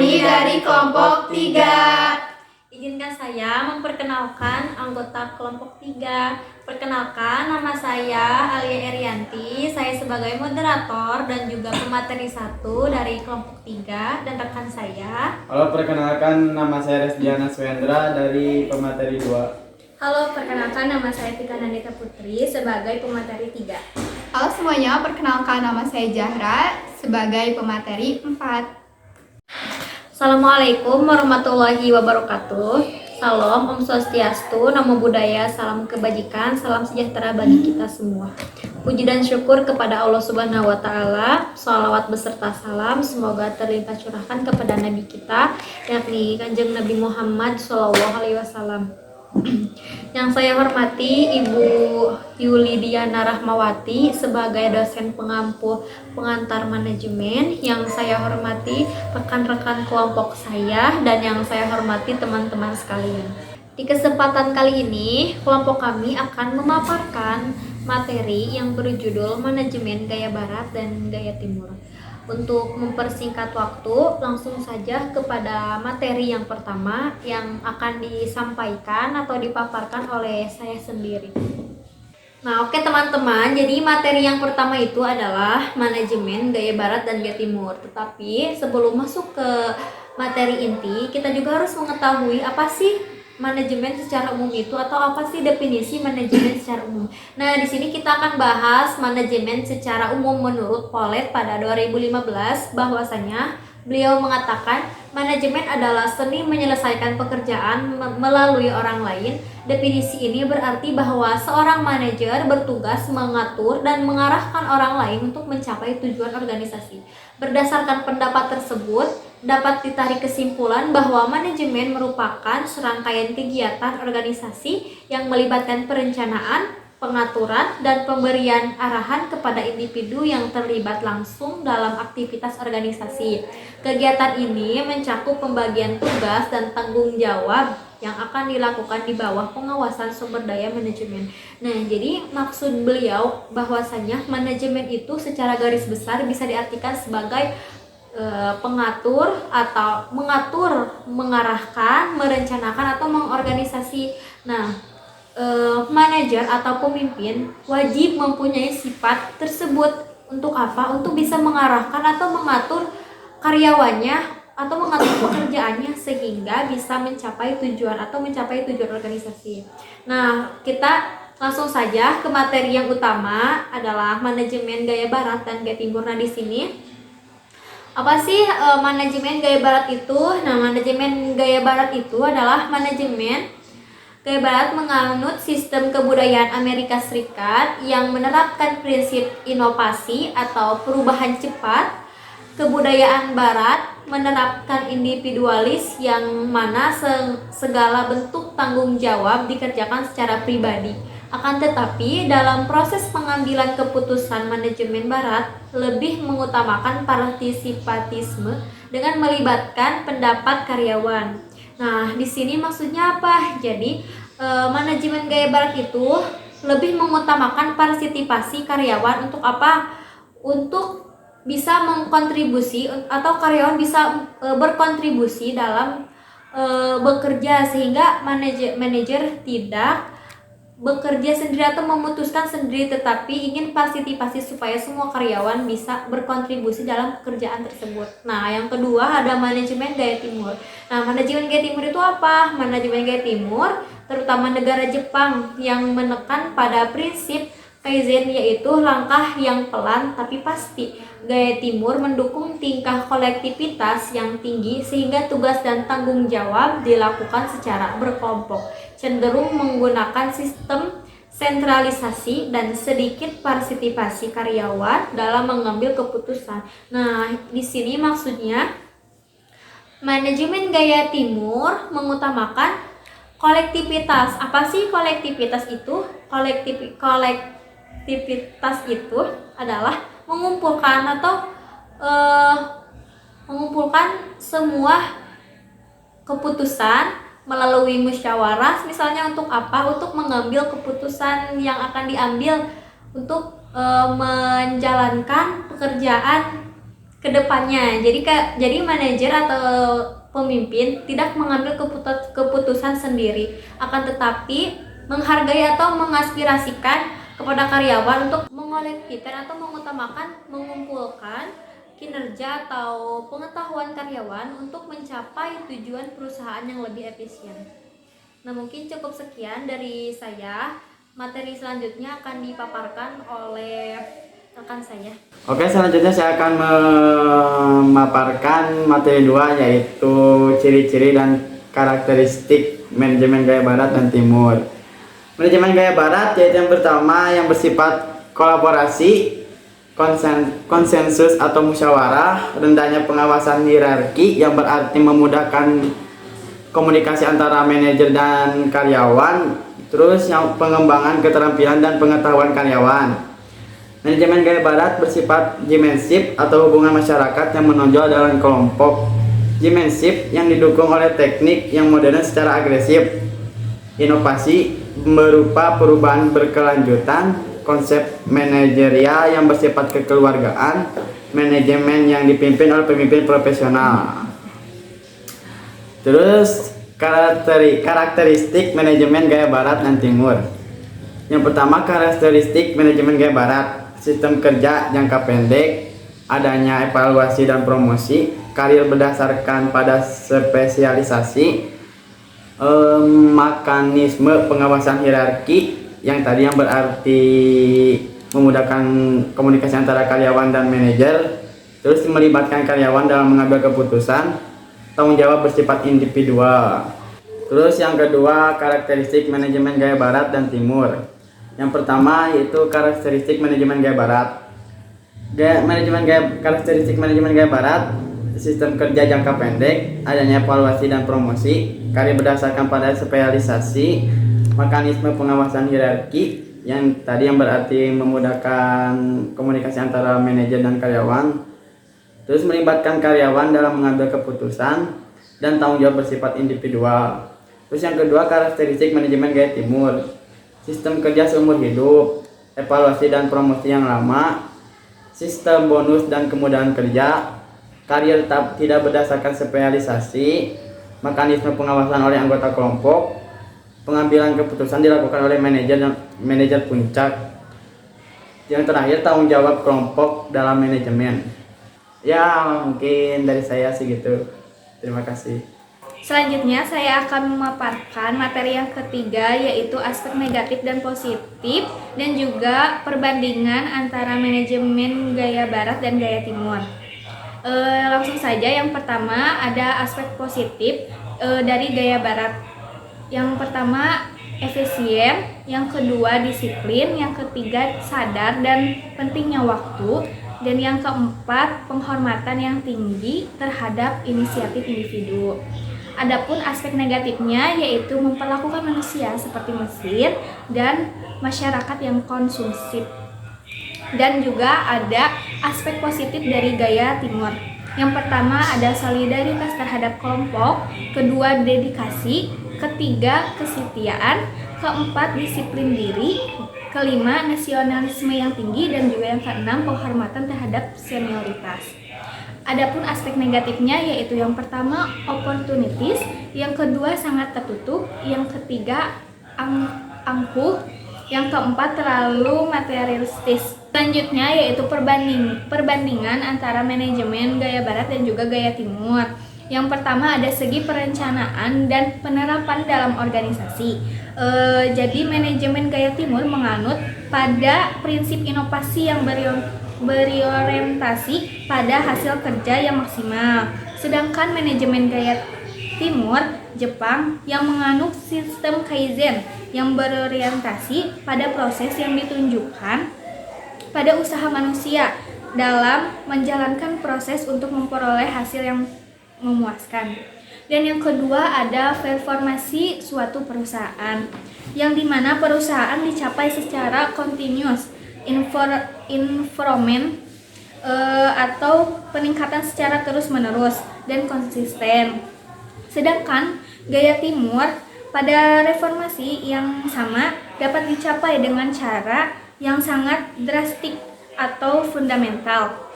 kami dari kelompok 3. Izinkan saya memperkenalkan anggota kelompok 3. Perkenalkan, nama saya Alia Erianti. Saya sebagai moderator dan juga pemateri 1 dari kelompok 3 dan rekan saya. Halo, perkenalkan nama saya Resdiana Swendra dari pemateri 2. Halo, perkenalkan nama saya Tika Nandita Putri sebagai pemateri 3. Halo semuanya, perkenalkan nama saya Zahra sebagai pemateri 4. Assalamualaikum warahmatullahi wabarakatuh. Salam, Om Swastiastu, Namo Buddhaya, salam kebajikan, salam sejahtera bagi kita semua. Puji dan syukur kepada Allah Subhanahu wa Ta'ala. Shalawat beserta salam semoga terlimpah curahkan kepada Nabi kita, yakni Kanjeng Nabi Muhammad SAW. Yang saya hormati Ibu Yulidiana Rahmawati sebagai dosen pengampu pengantar manajemen. Yang saya hormati rekan-rekan kelompok saya dan yang saya hormati teman-teman sekalian. Di kesempatan kali ini, kelompok kami akan memaparkan materi yang berjudul Manajemen Gaya Barat dan Gaya Timur. Untuk mempersingkat waktu, langsung saja kepada materi yang pertama yang akan disampaikan atau dipaparkan oleh saya sendiri. Nah, oke teman-teman, jadi materi yang pertama itu adalah manajemen gaya barat dan gaya timur. Tetapi sebelum masuk ke materi inti, kita juga harus mengetahui apa sih manajemen secara umum itu, atau apa sih definisi manajemen secara umum. Nah, di sini kita akan bahas manajemen secara umum menurut Polet pada 2015, bahwasanya beliau mengatakan manajemen adalah seni menyelesaikan pekerjaan melalui orang lain. Definisi ini berarti bahwa seorang manajer bertugas mengatur dan mengarahkan orang lain untuk mencapai tujuan organisasi. Berdasarkan pendapat tersebut, dapat ditarik kesimpulan bahwa manajemen merupakan serangkaian kegiatan organisasi yang melibatkan perencanaan, pengaturan, dan pemberian arahan kepada individu yang terlibat langsung dalam aktivitas organisasi. Kegiatan ini mencakup pembagian tugas dan tanggung jawab yang akan dilakukan di bawah pengawasan sumber daya manajemen. Nah, jadi maksud beliau bahwasanya manajemen itu secara garis besar bisa diartikan sebagai pengatur atau mengatur, mengarahkan, merencanakan atau mengorganisasi. Nah, manajer atau pemimpin wajib mempunyai sifat tersebut. Untuk apa? Untuk bisa mengarahkan atau mengatur karyawannya atau mengatur pekerjaannya sehingga bisa mencapai tujuan atau mencapai tujuan organisasi. Nah, kita langsung saja ke materi yang utama adalah manajemen gaya barat dan gaya timur. Nah, di sini apa sih manajemen gaya barat itu? Nah, manajemen gaya barat itu adalah manajemen gaya barat menganut sistem kebudayaan Amerika Serikat yang menerapkan prinsip inovasi atau perubahan cepat. Kebudayaan barat menerapkan individualis yang mana segala bentuk tanggung jawab dikerjakan secara pribadi. Akan tetapi, dalam proses pengambilan keputusan manajemen barat lebih mengutamakan partisipatisme dengan melibatkan pendapat karyawan. Nah, di sini maksudnya apa? Jadi, manajemen gaya barat itu lebih mengutamakan partisipasi karyawan. Untuk apa? Untuk bisa mengkontribusi atau karyawan bisa berkontribusi dalam bekerja, sehingga manajer tidak bekerja sendiri atau memutuskan sendiri, tetapi ingin partisipasi supaya semua karyawan bisa berkontribusi dalam pekerjaan tersebut. Nah, yang kedua ada manajemen gaya timur. Nah, manajemen gaya timur itu apa? Manajemen gaya timur, terutama negara Jepang, yang menekan pada prinsip Kaizen, yaitu langkah yang pelan tapi pasti. Gaya timur mendukung tingkah kolektivitas yang tinggi sehingga tugas dan tanggung jawab dilakukan secara berkelompok, cenderung menggunakan sistem sentralisasi dan sedikit partisipasi karyawan dalam mengambil keputusan. Nah, di sini maksudnya manajemen gaya timur mengutamakan kolektivitas. Apa sih kolektivitas itu? Kolektivitas itu adalah mengumpulkan atau mengumpulkan semua keputusan melalui musyawarah. Misalnya untuk apa? Untuk mengambil keputusan yang akan diambil untuk menjalankan pekerjaan kedepannya. Jadi manajer atau pemimpin tidak mengambil keputusan sendiri, akan tetapi menghargai atau mengaspirasikan kepada karyawan untuk mengolektifkan atau mengumpulkan kinerja atau pengetahuan karyawan untuk mencapai tujuan perusahaan yang lebih efisien. Nah, mungkin cukup sekian dari saya. Materi selanjutnya akan dipaparkan oleh rekan saya. Oke, selanjutnya saya akan memaparkan materi 2, yaitu ciri-ciri dan karakteristik manajemen gaya barat dan timur. Manajemen gaya barat yaitu yang pertama yang bersifat kolaborasi, konsensus atau musyawarah, rendahnya pengawasan hierarki yang berarti memudahkan komunikasi antara manajer dan karyawan. Terus yang pengembangan keterampilan dan pengetahuan karyawan. Manajemen gaya barat bersifat G-manship atau hubungan masyarakat yang menonjol dalam kelompok. G-manship yang didukung oleh teknik yang modern secara agresif. Inovasi berupa perubahan berkelanjutan, konsep manajerial yang bersifat kekeluargaan, manajemen yang dipimpin oleh pemimpin profesional. Terus karakteristik manajemen gaya barat dan timur. Yang pertama, karakteristik manajemen gaya barat: sistem kerja jangka pendek, adanya evaluasi dan promosi, karir berdasarkan pada spesialisasi, mekanisme pengawasan hierarki yang berarti memudahkan komunikasi antara karyawan dan manajer, terus melibatkan karyawan dalam mengambil keputusan, tanggung jawab bersifat individual. Terus yang kedua, karakteristik manajemen gaya barat dan timur. Yang pertama yaitu karakteristik manajemen gaya barat. Karakteristik manajemen gaya barat: sistem kerja jangka pendek, adanya evaluasi dan promosi, karir berdasarkan pada spesialisasi, mekanisme pengawasan hierarki yang berarti memudahkan komunikasi antara manajer dan karyawan, terus melibatkan karyawan dalam mengambil keputusan, dan tanggung jawab bersifat individual. Terus yang kedua, karakteristik manajemen gaya timur: sistem kerja seumur hidup, evaluasi dan promosi yang lama, sistem bonus dan kemudahan kerja, karir tidak berdasarkan spesialisasi, mekanisme pengawasan oleh anggota kelompok, pengambilan keputusan dilakukan oleh manajer puncak. Yang terakhir, tanggung jawab kelompok dalam manajemen. Ya, mungkin dari saya sih gitu. Terima kasih. Selanjutnya saya akan memaparkan materi yang ketiga, yaitu aspek negatif dan positif dan juga perbandingan antara manajemen gaya barat dan gaya timur. Langsung saja, yang pertama ada aspek positif dari gaya barat. Yang pertama efisien, yang kedua disiplin, yang ketiga sadar dan pentingnya waktu, dan yang keempat penghormatan yang tinggi terhadap inisiatif individu. Adapun aspek negatifnya yaitu memperlakukan manusia seperti mesin dan masyarakat yang konsumsif. Dan juga ada aspek positif dari gaya timur. Yang pertama ada solidaritas terhadap kelompok, kedua dedikasi, ketiga kesetiaan, keempat disiplin diri, kelima nasionalisme yang tinggi, dan juga yang keenam penghormatan terhadap senioritas. Adapun aspek negatifnya yaitu yang pertama opportunities, yang kedua sangat tertutup, yang ketiga angkuh, yang keempat terlalu materialistis. Selanjutnya yaitu perbandingan antara manajemen gaya barat dan juga gaya timur. Yang pertama ada segi perencanaan dan penerapan dalam organisasi. Jadi manajemen gaya timur menganut pada prinsip inovasi yang berorientasi pada hasil kerja yang maksimal. Sedangkan manajemen gaya timur Jepang yang menganut sistem Kaizen yang berorientasi pada proses yang ditunjukkan pada usaha manusia dalam menjalankan proses untuk memperoleh hasil yang memuaskan. Dan yang kedua ada performasi suatu perusahaan, yang dimana perusahaan dicapai secara continuous improvement atau peningkatan secara terus-menerus dan konsisten. Sedangkan gaya timur pada reformasi yang sama dapat dicapai dengan cara yang sangat drastik atau fundamental.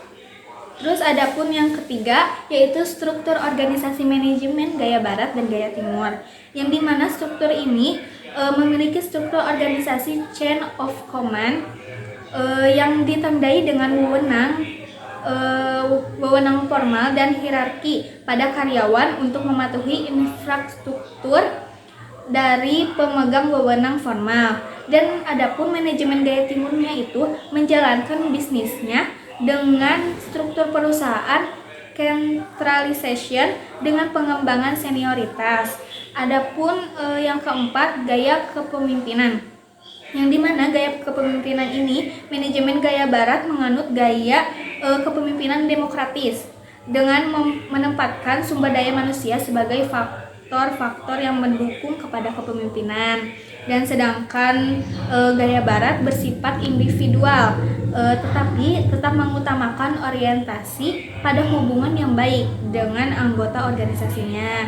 Terus adapun yang ketiga yaitu struktur organisasi manajemen gaya barat dan gaya timur, yang dimana struktur ini memiliki struktur organisasi chain of command yang ditandai dengan wewenang formal dan hierarki pada karyawan untuk mematuhi infrastruktur dari pemegang wewenang formal. Dan adapun manajemen gaya timurnya itu menjalankan bisnisnya dengan struktur perusahaan centralization dengan pengembangan senioritas. Adapun yang keempat, gaya kepemimpinan, yang dimana gaya kepemimpinan ini manajemen gaya barat menganut gaya kepemimpinan demokratis dengan menempatkan sumber daya manusia sebagai faktor-faktor yang mendukung kepada kepemimpinan, dan sedangkan gaya barat bersifat individual tetapi tetap mengutamakan orientasi pada hubungan yang baik dengan anggota organisasinya.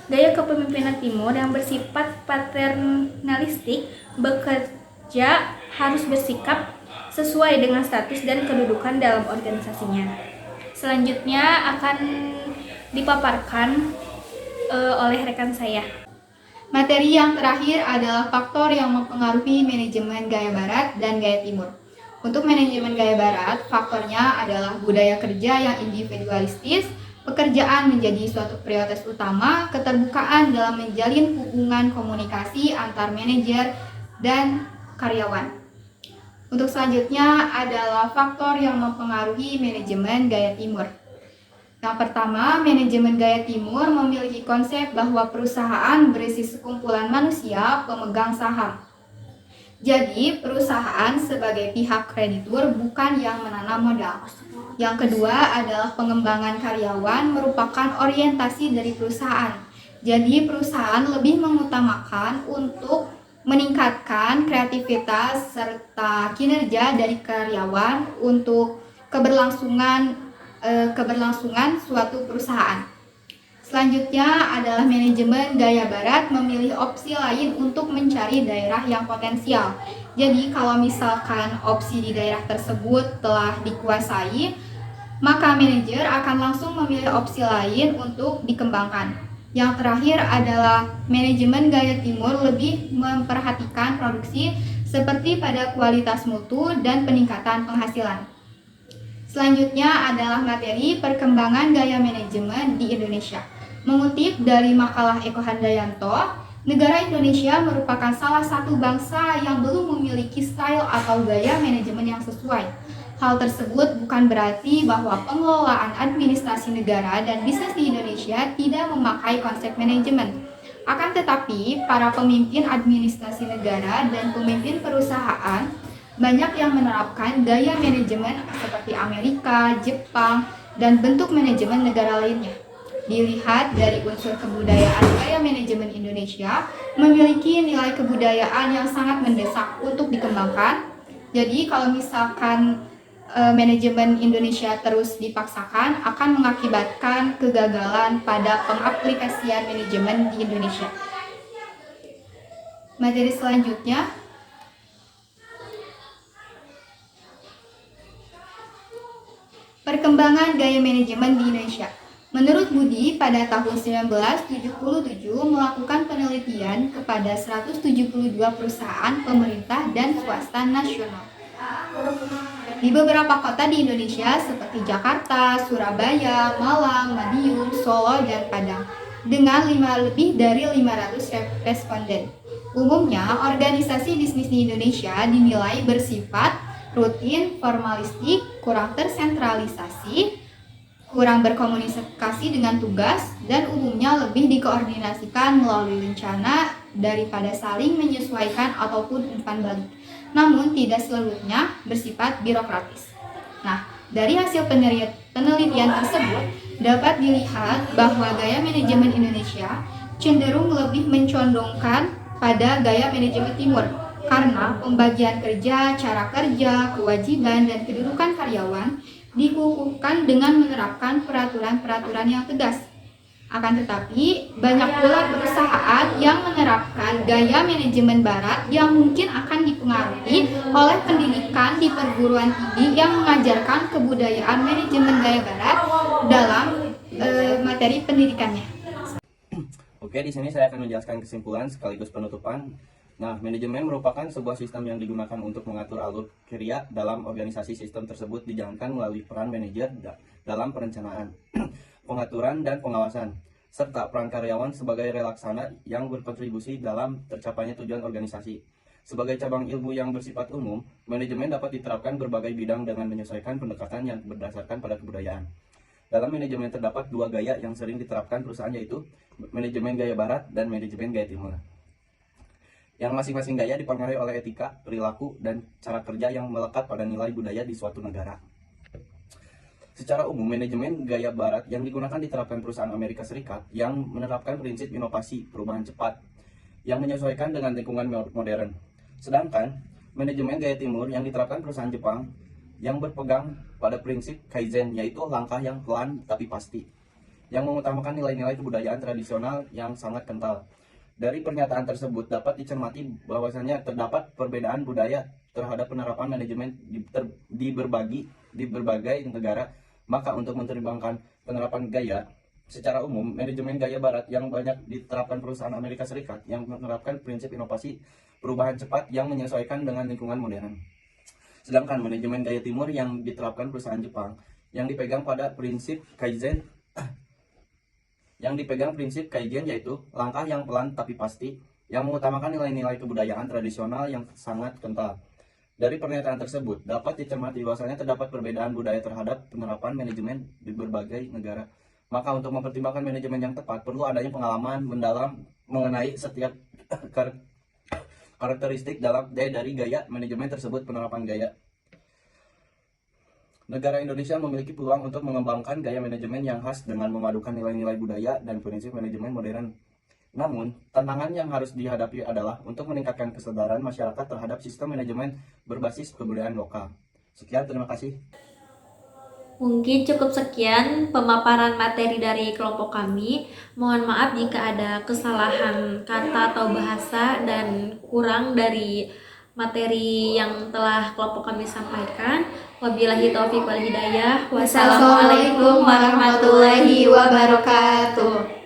Gaya kepemimpinan timur yang bersifat paternalistik bekerja harus bersikap sesuai dengan status dan kedudukan dalam organisasinya. Selanjutnya akan dipaparkan oleh rekan saya. Materi yang terakhir adalah faktor yang mempengaruhi manajemen gaya barat dan gaya timur. Untuk manajemen gaya barat, faktornya adalah budaya kerja yang individualistis, pekerjaan menjadi suatu prioritas utama, keterbukaan dalam menjalin hubungan komunikasi antar manajer dan karyawan. Untuk selanjutnya adalah faktor yang mempengaruhi manajemen gaya timur. Yang pertama, manajemen gaya timur memiliki konsep bahwa perusahaan berisi sekumpulan manusia pemegang saham. Jadi, perusahaan sebagai pihak kreditur bukan yang menanam modal. Yang kedua adalah pengembangan karyawan merupakan orientasi dari perusahaan. Jadi, perusahaan lebih mengutamakan untuk meningkatkan kreativitas serta kinerja dari karyawan untuk keberlangsungan suatu perusahaan. Selanjutnya adalah manajemen gaya barat memilih opsi lain untuk mencari daerah yang potensial. Jadi kalau misalkan opsi di daerah tersebut telah dikuasai, maka manajer akan langsung memilih opsi lain untuk dikembangkan. Yang terakhir adalah manajemen gaya timur lebih memperhatikan produksi seperti pada kualitas mutu dan peningkatan penghasilan. Selanjutnya adalah materi perkembangan gaya manajemen di Indonesia. Mengutip dari makalah Eko Handayanto, negara Indonesia merupakan salah satu bangsa yang belum memiliki style atau gaya manajemen yang sesuai. Hal tersebut bukan berarti bahwa pengelolaan administrasi negara dan bisnis di Indonesia tidak memakai konsep manajemen. Akan tetapi, para pemimpin administrasi negara dan pemimpin perusahaan banyak yang menerapkan gaya manajemen seperti Amerika, Jepang, dan bentuk manajemen negara lainnya. Dilihat dari unsur kebudayaan, gaya manajemen Indonesia memiliki nilai kebudayaan yang sangat mendesak untuk dikembangkan. Jadi kalau misalkan manajemen Indonesia terus dipaksakan akan mengakibatkan kegagalan pada pengaplikasian manajemen di Indonesia. Materi selanjutnya, perkembangan gaya manajemen di Indonesia. Menurut Budi, pada tahun 1977 melakukan penelitian kepada 172 perusahaan pemerintah dan swasta nasional di beberapa kota di Indonesia seperti Jakarta, Surabaya, Malang, Madiun, Solo, dan Padang dengan lebih dari 500 responden. Umumnya, organisasi bisnis di Indonesia dinilai bersifat rutin, formalistik, kurang tersentralisasi, kurang berkomunikasi dengan tugas, dan umumnya lebih dikoordinasikan melalui rencana daripada saling menyesuaikan ataupun umpan balik. Namun tidak seluruhnya bersifat birokratis. Nah, dari hasil penelitian tersebut dapat dilihat bahwa gaya manajemen Indonesia cenderung lebih mencondongkan pada gaya manajemen timur karena pembagian kerja, cara kerja, kewajiban, dan kedudukan karyawan dikukuhkan dengan menerapkan peraturan-peraturan yang tegas. Akan tetapi, banyak pula perusahaan yang menerapkan gaya manajemen barat yang mungkin akan dipengaruhi oleh pendidikan di perguruan tinggi yang mengajarkan kebudayaan manajemen gaya barat dalam materi pendidikannya. Oke, di sini saya akan menjelaskan kesimpulan sekaligus penutupan. Nah, manajemen merupakan sebuah sistem yang digunakan untuk mengatur alur kerja dalam organisasi. Sistem tersebut dijalankan melalui peran manajer dalam perencanaan, pengaturan, dan pengawasan, serta peran karyawan sebagai relaksana yang berkontribusi dalam tercapainya tujuan organisasi. Sebagai cabang ilmu yang bersifat umum, manajemen dapat diterapkan berbagai bidang dengan menyesuaikan pendekatan yang berdasarkan pada kebudayaan. Dalam manajemen terdapat dua gaya yang sering diterapkan perusahaan, yaitu manajemen gaya barat dan manajemen gaya timur. Yang masing-masing gaya dipengaruhi oleh etika, perilaku, dan cara kerja yang melekat pada nilai budaya di suatu negara. Secara umum, manajemen gaya barat yang digunakan diterapkan perusahaan Amerika Serikat yang menerapkan prinsip inovasi, perubahan cepat, yang menyesuaikan dengan lingkungan modern. Sedangkan, manajemen gaya timur yang diterapkan perusahaan Jepang yang berpegang pada prinsip kaizen, yaitu langkah yang pelan tapi pasti, yang mengutamakan nilai-nilai kebudayaan tradisional yang sangat kental. Dari pernyataan tersebut dapat dicermati bahwasanya terdapat perbedaan budaya terhadap penerapan manajemen di berbagai negara. Maka untuk mempertimbangkan penerapan gaya secara umum, manajemen gaya barat yang banyak diterapkan perusahaan Amerika Serikat yang menerapkan prinsip inovasi, perubahan cepat yang menyesuaikan dengan lingkungan modern. Sedangkan manajemen gaya timur yang diterapkan perusahaan Jepang yang dipegang pada prinsip kaizen yaitu langkah yang pelan tapi pasti, yang mengutamakan nilai-nilai kebudayaan tradisional yang sangat kental. Dari pernyataan tersebut dapat dicermati bahwasanya terdapat perbedaan budaya terhadap penerapan manajemen di berbagai negara. Maka untuk mempertimbangkan manajemen yang tepat perlu adanya pengalaman mendalam mengenai setiap karakteristik dari gaya manajemen tersebut. Penerapan gaya negara Indonesia memiliki peluang untuk mengembangkan gaya manajemen yang khas dengan memadukan nilai-nilai budaya dan prinsip manajemen modern. Namun, tantangan yang harus dihadapi adalah untuk meningkatkan kesadaran masyarakat terhadap sistem manajemen berbasis kebudayaan lokal. Sekian, terima kasih. Mungkin cukup sekian pemaparan materi dari kelompok kami. Mohon maaf jika ada kesalahan kata atau bahasa dan kurang dari materi yang telah kelompok kami sampaikan. Wabillahi taufiq wal hidayah. Wassalamualaikum warahmatullahi wabarakatuh.